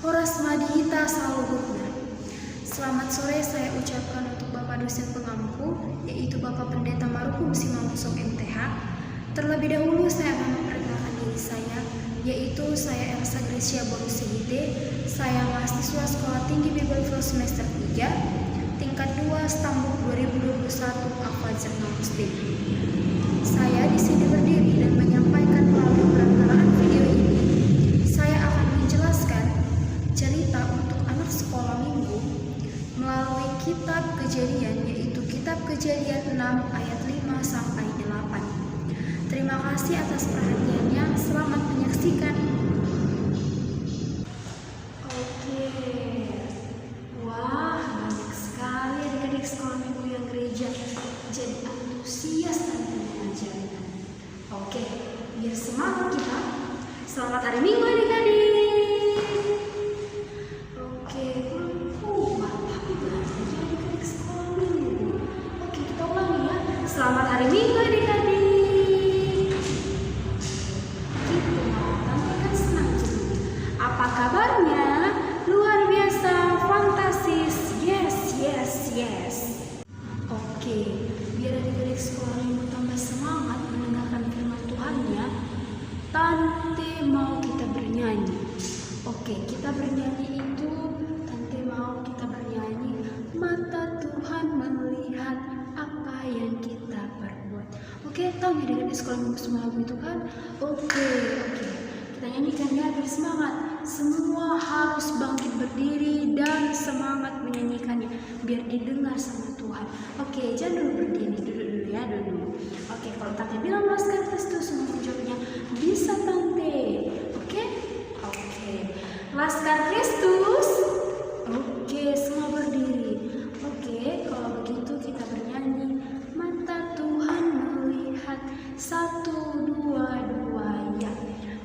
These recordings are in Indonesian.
Horas Madihita Saluhutna. Selamat sore saya ucapkan untuk Bapak dosen pengampu, yaitu Bapak Pendeta Marhum Simamsong MTH. Terlebih dahulu saya akan memperkenalkan diri saya, yaitu saya Elsa Gracia Borusihite. Saya mahasiswa Sekolah Tinggi Bible First semester 3, tingkat 2 Stambuk 2021 Al-Fajr Muslim. Saya di sini berdiri dan menyampaikan melalui perantaraan video ini. Saya akan menjelaskan cerita untuk anak sekolah minggu melalui kitab Kejadian, yaitu kitab Kejadian 6 ayat 5 sampai 8. Terima kasih atas perhatiannya. Selamat menyaksikan. Oke. Wah, banyak sekali adik-adik sekolah minggu yang gereja jadi antusias dalam mengajarkan. Oke, biar semangat kita. Selamat hari Minggu adik-adik. Oke, tapi belajar adik-adik sekolah minggu. Oke, kita ulangi ya. Selamat hari Minggu adik-adik. Gitu, tante kan senang jadi. Apa kabarnya? Luar biasa, fantastis. Yes. Oke, biar adik-adik sekolah minggu tambah semangat mendengarkan firman Tuhannya, Tante mau kita bernyanyi. Oke, kita bernyanyi itu, Tante mau kita bernyanyi. Mata Tuhan melihat apa yang kita perbuat. Oke, tahu ya adik-adik sekolah minggu semua lagu itu kan? Oke. Kita nyanyikan ya, biar semangat. Semua harus bangkit berdiri dan semangat menyanyikannya biar didengar sama Tuhan. Oke, jangan dulu berdiri, duduk dulu ya, duduk. Oke, kalau Tante bilang Laskar Kristus, semua jawabnya bisa Tante. Oke. Laskar Kristus. Oke, semua berdiri. Oke, kalau begitu kita bernyanyi. Mata Tuhan melihat, 1, 2, 2 ya.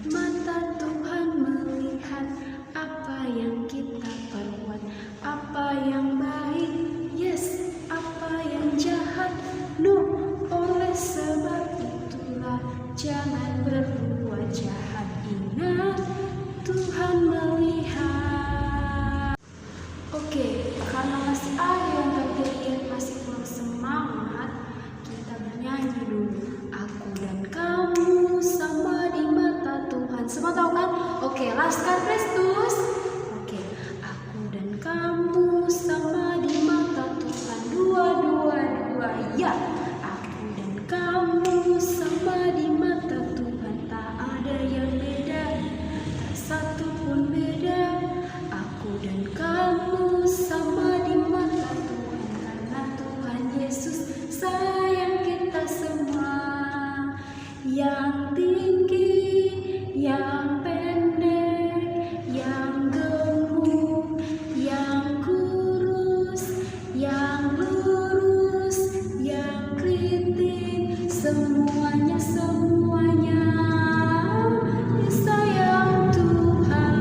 Mata Tuhan melihat apa yang kita perbuat, apa yang baik, yes, apa yang jahat, no. Oleh sebab itulah jangan berbuat jahat. Ingat, Tuhan melihat. Oke, karena masih ada yang terlihat masih kurang semangat, kita bernyanyi dulu. Aku dan kamu sama di mata Tuhan. Semua tahu kan? Oke, Laskar Kristus. Oke, aku dan kamu sama di mata Tuhan. 2, 2, 2 ya. Aku dan kamu sama di mata Tuhan. Tak ada yang beda, tak satu pun beda. Aku dan kamu sama di mata Tuhan, karena Tuhan Yesus sayang kita semua. Yang tinggi, yang pendek, yang gemuk, yang kurus, yang lurus, yang kritik, semuanya disayang Tuhan.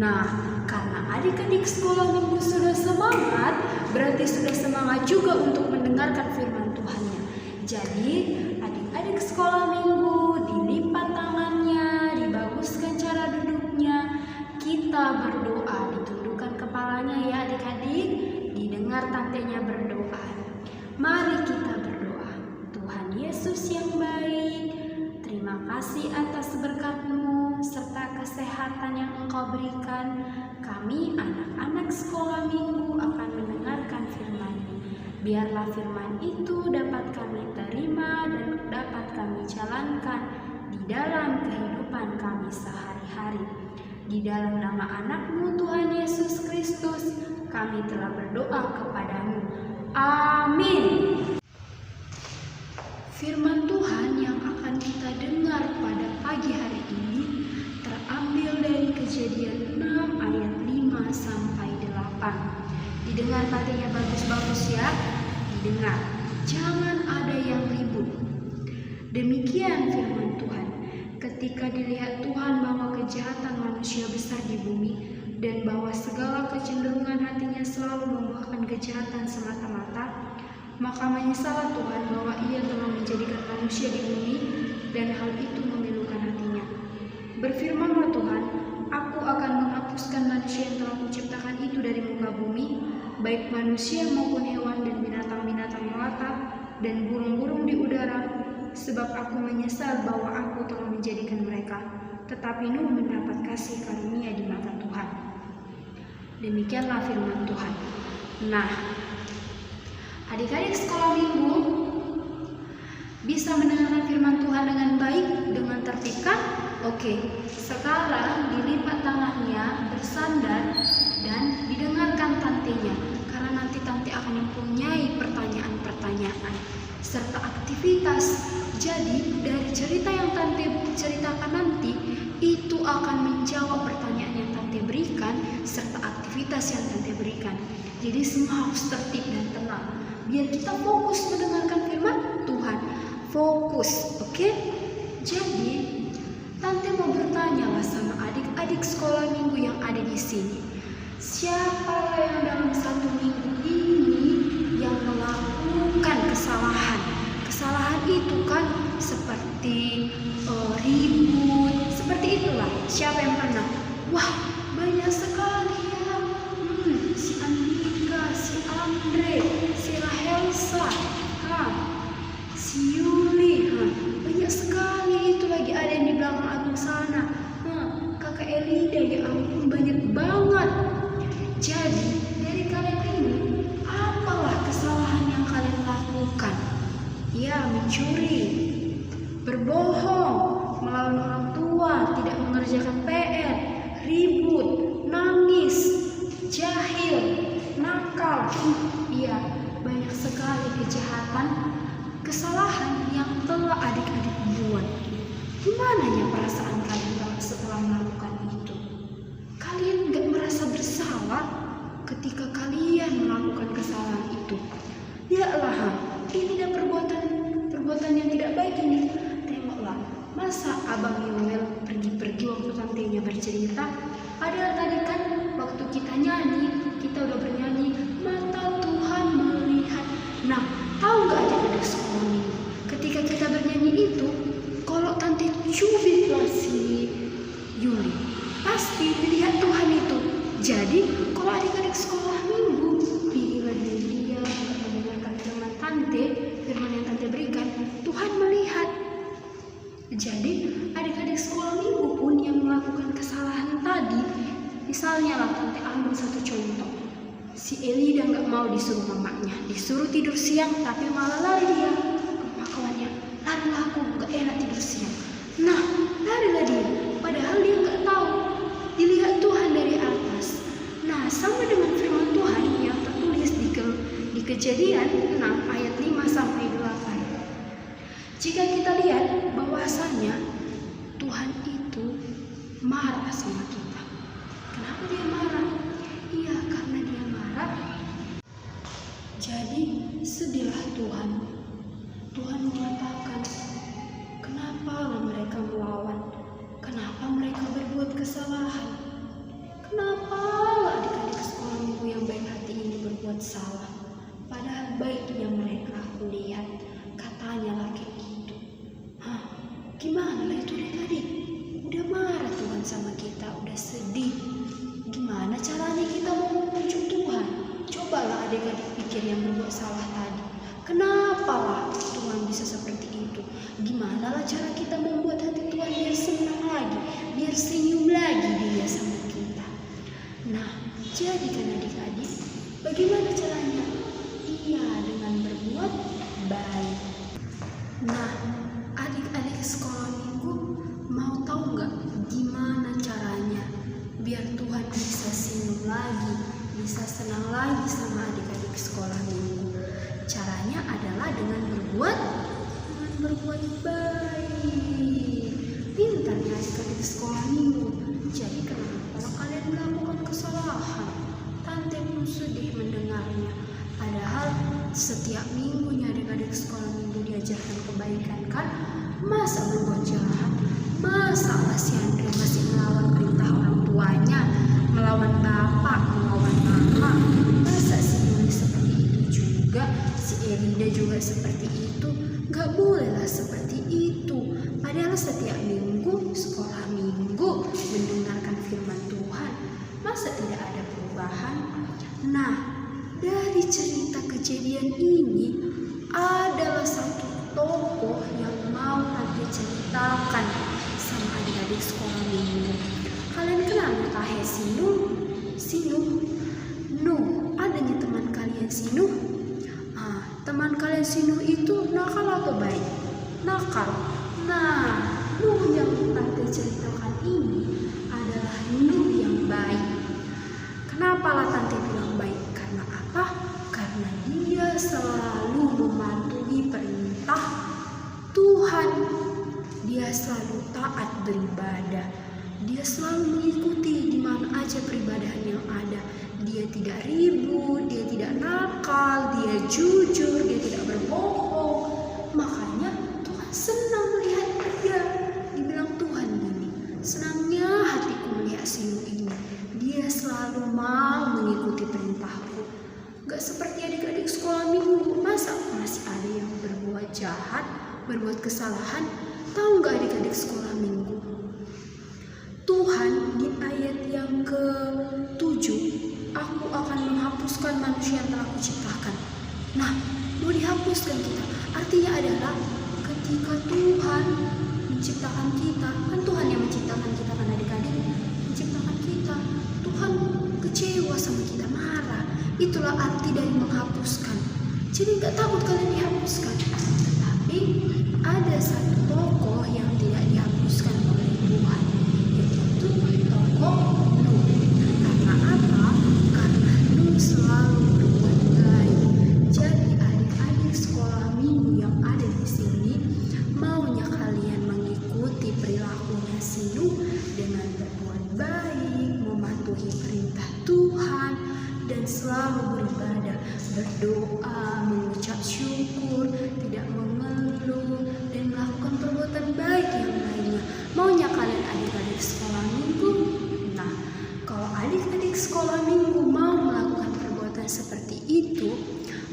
Nah, karena adik-adik sekolah minggu sudah semangat, berarti sudah semangat juga untuk mendengarkan firman Tuhannya. Jadi, adik-adik sekolah minggu dilipat tangannya, dibaguskan cara duduknya, kita berdoa, ditundukkan kepalanya ya adik-adik, didengar tantenya berdoa. Mari kita berdoa. Tuhan Yesus yang baik, terima kasih atas berkat-Mu serta kesehatan yang Engkau berikan. Kami anak-anak sekolah minggu akan mendengarkan firman-Mu. Biarlah firman itu dapat kami terima dan dapat kami jalankan di dalam kehidupan kami sehari-hari. Di dalam nama anak-Mu Tuhan Yesus Kristus, kami telah berdoa kepadamu. Amin. Firman Tuhan yang akan kita dengar pada pagi hari ini terambil dari Kejadian 6 ayat 5 sampai 8. Didengar tadinya bagus-bagus ya. Didengar. Jangan ada yang ribut. Demikian firman Tuhan. Ketika dilihat Tuhan bahwa kejahatan manusia besar di bumi dan bahwa segala kecenderungan hatinya selalu membuahkan kejahatan semata-mata, maka menyesallah Tuhan bahwa Ia telah menjadikan manusia di bumi dan hal itu memilukan hatinya. Berfirmanlah Tuhan, aku akan baik manusia maupun hewan dan binatang-binatang melata dan burung-burung di udara, sebab aku menyesal bahwa aku telah menjadikan mereka. Tetapi Nuh mendapat kasih karunia di mata Tuhan. Demikianlah firman Tuhan. Nah, adik-adik sekolah minggu bisa mendengarkan firman Tuhan dengan baik, dengan tertib kan? Oke, sekarang dilipat tangannya, bersandar, dan didengarkan tantenya, karena nanti tante akan mempunyai pertanyaan-pertanyaan serta aktivitas. Jadi dari cerita yang tante ceritakan nanti itu akan menjawab pertanyaan yang tante berikan serta aktivitas yang tante berikan. Jadi semua harus tertib dan tenang biar kita fokus mendengarkan firman Tuhan. Fokus, oke? Jadi tante mau bertanya lah sama adik-adik sekolah minggu yang ada di sini. Siapa yang dalam satu minggu ini yang melakukan kesalahan? Kesalahan itu kan seperti ribut, seperti itulah. Siapa yang pernah? Wah, banyak sekali ya. Si Andika, si Andre, si Rahelsa, si Yuli, banyak sekali itu lagi ada yang di belakang Agung sana. Kakak Elida, ya ampun banyak banget. Jadi dari kalian ini, apalah kesalahan yang kalian lakukan? Ya, mencuri, berbohong, melawan orang tua, tidak mengerjakan PR, ribut, nangis, jahil, nakal. Iya, banyak sekali kejahatan, kesalahan yang telah adik-adik buat. Gimana ya perasaan kalian setelah melakukan itu? Kalian gak merasa bersalah ketika kalian melakukan kesalahan itu? Ya lah, ini dah perbuatan yang tidak baik ini. Tengoklah, masa Abang Yoel pergi-pergi waktu tantenya bercerita? Padahal tadi kan waktu kita nyanyi, kita udah bernyanyi, mata Tuhan melihat. Nah, tahu gak adik-adik sekolah minggu? Ketika kita bernyanyi itu, kalau tante cubit si Yuli, pasti dilihat Tuhan itu. Jadi, kalau adik-adik sekolah minggu, pilihlah dia mendengarkan firman tante, firman yang tante berikan, Tuhan melihat. Jadi, adik-adik sekolah minggu pun yang melakukan kesalahan tadi, misalnya lah tante ambil satu contoh. Si Elida nggak mau disuruh mamanya, disuruh tidur siang, tapi malah lari dia ke rumah kawannya. Larilah aku, gak enak tidur siang. Nah, larilah dia, padahal dia nggak tahu. Dilihat Tuhan dari atas. Nah, sama dengan firman Tuhan yang tertulis di Kejadian 6 ayat 5 sampai 8. Jika kita lihat bahwasanya Tuhan itu marah sama kita. Kenapa dia marah? Iya, karena dia marah. Jadi sedihlah Tuhan. Tuhan mengatakan, kenapa mereka melawan? Kenapa mereka berbuat kesalahan? Kenapa adik-adik sekolah minggu yang baik hati ini berbuat salah? Padahal baiknya mereka, aku lihat, katanya lagi gitu. Gimana lah itu dari tadi? Udah marah Tuhan sama kita, udah sedih. Gimana caranya kita mau membujuk Tuhan? Cobalah adik-adik pikir yang berbuat salah tadi. Kenapa lah Tuhan bisa seperti itu? Gimana lah cara kita membuat hati Tuhan biar senang lagi, biar senyum lagi dia sama kita? Nah, jadi kan adik-adik, bagaimana caranya? Iya, dengan berbuat baik. Nah, adik-adik sekolah minggu mau tahu nggak gimana caranya biar Tuhan bisa senyum lagi, bisa senang lagi sama adik-adik sekolah minggu? Caranya adalah dengan berbuat baik. Pintar ya adik-adik sekolah minggu. Jadi kalau kalian melakukan kesalahan, tante pun sedih mendengarnya. Padahal setiap minggunya adik-adik sekolah minggu diajarkan kebaikan kan? Masa berbuat jahat? Masa si Andre masih melawan perintah orang tuanya, melawan bapak, melawan mama? Masa si Yuli seperti itu juga? Si Elida juga seperti itu? Gak bolehlah seperti itu. Padahal setiap minggu sekolah minggu mendengarkan firman Tuhan. Masa tidak ada perubahan? Nah, dari cerita kejadian ini adalah satu tokoh yang mau nanti ceritakan sama adik-adik sekolah minggu. Kalian kenal Tahe Sinu? Nuh, adanya teman kalian Sinu? Teman kalian Sinu itu nakal atau baik? Nakal. Nah, Nuh yang nanti ceritakan ini adalah Nuh yang baik. Kenapa lah Tante bilang baik? Karena apa? Karena dia selalu mematuhi perintah Tuhan. Dia selalu taat beribadah. Dia selalu mengikuti di mana aja peribadahan yang ada. Dia tidak ribut, dia tidak nakal, dia jujur, dia tidak berbohong. Makanya Tuhan senang melihat dia. Dibilang Tuhan gini, senangnya hatiku melihat Sinu ini. Dia selalu mau mengikuti perintahku. Gak seperti adik-adik sekolah minggu. Masa masih ada yang berbuat jahat, berbuat kesalahan? Tahu gak adik-adik sekolah minggu? Tuhan di ayat yang ke-7, aku akan menghapuskan manusia yang telah kuciptakan. Nah, mau dihapuskan kita. Artinya adalah ketika Tuhan menciptakan kita, kan Tuhan yang menciptakan kita kan adik-adik, menciptakan kita. Tuhan kecewa sama kita, marah. Itulah arti dari menghapuskan. Jadi gak takut kalian dihapuskan. Tetapi ada satu tokoh yang tidak dihapuskan oleh Tuhan, yaitu tokoh Nuh. Karena apa? Karena Nuh selalu berbuat baik. Jadi adik-adik sekolah minggu yang ada di sini, maunya kalian mengikuti perilakunya si Nuh dengan berbuat baik, mematuhi perintah Tuhan, dan selalu beribadah, berdoa, mengucap syukur, tidak mengeluh, dan melakukan perbuatan baik yang lainnya. Maunya kalian adik-adik sekolah minggu? Nah, kalau adik-adik sekolah minggu mau melakukan perbuatan seperti itu,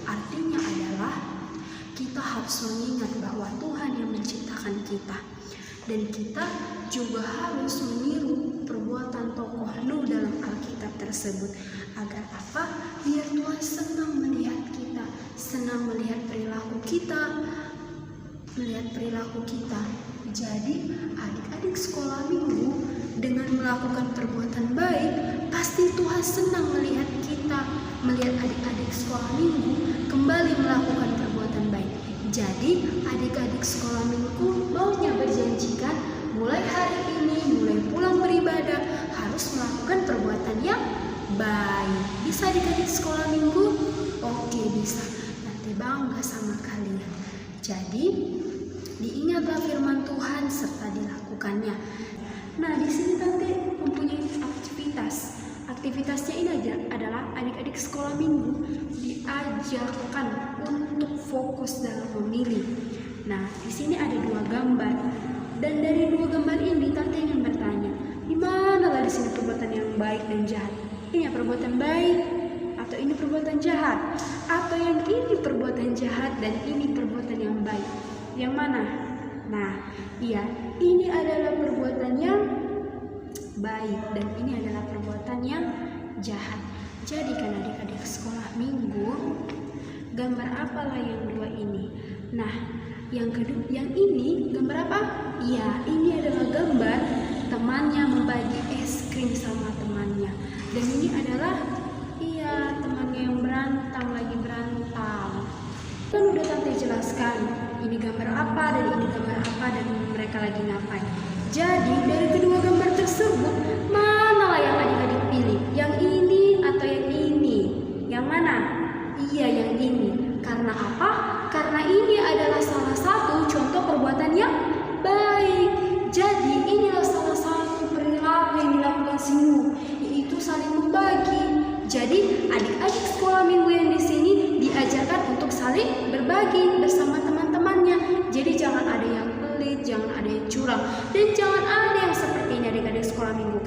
artinya adalah kita harus mengingat bahwa Tuhan yang menciptakan kita. Dan kita juga harus meniru perbuatan tokoh Nuh dalam Alkitab tersebut. Agar apa? Biar Tuhan senang melihat kita, senang melihat perilaku kita, Jadi adik-adik sekolah minggu dengan melakukan perbuatan baik, pasti Tuhan senang melihat kita, melihat adik-adik sekolah minggu kembali melakukan perbuatan baik. Jadi adik-adik sekolah minggu maunya berjanjikan mulai hari ini, mulai pulang beribadah harus melakukan perbuatan yang baik. Bisa adik-adik sekolah minggu? Oke, bisa. Nanti bangga sama kalian. Jadi diingatlah firman Tuhan serta dilakukannya. Nah, di sini Tante mempunyai aktivitas. Aktivitasnya ini adalah adik-adik sekolah minggu diajarkan untuk fokus dalam memilih. Nah, di sini ada 2 gambar. Dan dari 2 gambar ini Tante ingin bertanya, di manalah di sini perbuatan yang baik dan jahat? Ini perbuatan baik atau ini perbuatan jahat? Atau yang ini perbuatan jahat dan ini perbuatan yang baik? Yang mana? Nah, iya, ini adalah perbuatan yang baik dan ini adalah perbuatan yang jahat. Jadi kan adik-adik sekolah minggu, gambar apalah yang 2 ini? Nah, yang kedua, yang ini gambar apa? Iya, ini adalah gambar temannya membagi es krim sama temannya. Dan ini adalah temannya yang lagi berantem. Kan udah Tante jelaskan ini gambar apa dan ini gambar apa dan mereka lagi ngapain. Jadi dari kedua gambar tersebut, manalah yang adik-adik pilih? Yang ini atau yang ini? Yang mana? Iya, yang ini. Karena apa? Karena ini adalah salah satu contoh perbuatan yang baik. Jadi inilah salah satu perilaku yang dilakukan si Nuh, yaitu saling membagi. Jadi adik-adik sekolah minggu yang di sini diajarkan untuk saling berbagi bersama teman-temannya. Jadi jangan ada yang pelit, jangan ada yang curang, dan jangan ada yang seperti ini adik-adik sekolah minggu.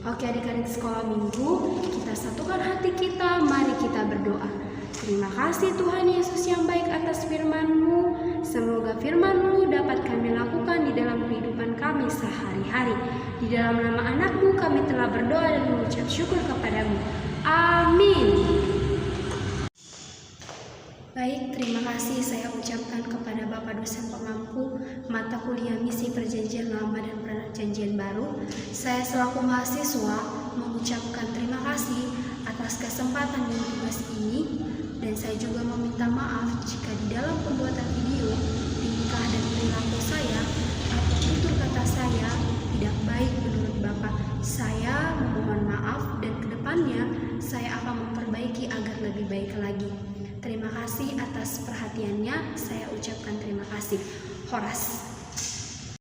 Oke adik-adik sekolah minggu, kita satukan hati kita, mari kita berdoa. Terima kasih Tuhan Yesus yang baik atas firman-Mu. Semoga firman-Mu dapat kami lakukan di dalam kehidupan kami sehari-hari. Di dalam nama anak-Mu kami telah berdoa dan mengucap syukur kepadamu. Amin. Baik, terima kasih saya ucapkan kepada Bapak dosen pengampu mata kuliah misi perjanjian lama dan perjanjian baru. Saya selaku mahasiswa mengucapkan terima kasih atas kesempatan dan tugas ini, dan saya juga meminta maaf jika di dalam pembuatan video tingkah dan perilaku saya atau tutur kata saya tidak baik menurut Bapak. Saya memohon maaf dan kedepannya saya akan memperbaiki agar lebih baik lagi. Terima kasih atas perhatiannya, saya ucapkan terima kasih. Horas.